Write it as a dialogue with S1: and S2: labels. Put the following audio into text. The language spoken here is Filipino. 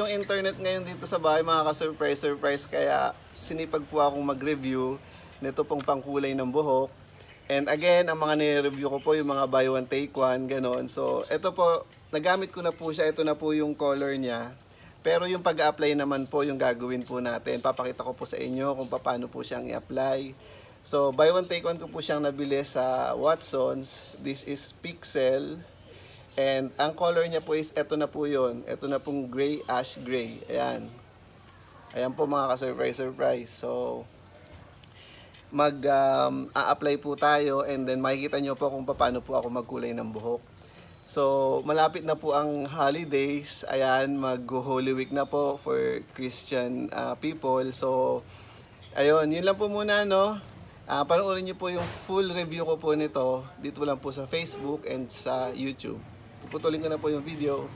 S1: Yung internet ngayon dito sa bahay mga ka-surprise kaya sinipag po akong mag-review nito pong pangkulay ng buhok. And again, ang mga nire-review ko po yung mga buy one take one, ganon. So ito po, nagamit ko na po siya, ito na po yung color niya. Pero yung pag-apply naman po yung gagawin po natin. Papakita ko po sa inyo kung paano po siyang i-apply. So buy one take one ko po siyang nabili sa Watsons. This is Pixel. And ang color niya po is, eto na po yun. Eto na pong gray, ash gray. Ayan. Ayan po mga ka-surprise. So, a-apply po tayo and then makikita nyo po kung paano po ako magkulay ng buhok. So, malapit na po ang holidays. Ayan, mag-Holy Week na po for Christian people. So, ayun, yun lang po muna, no? Panoorin nyo po yung full review ko po nito. Dito lang po sa Facebook and sa YouTube. Puputulin ko na po yung video.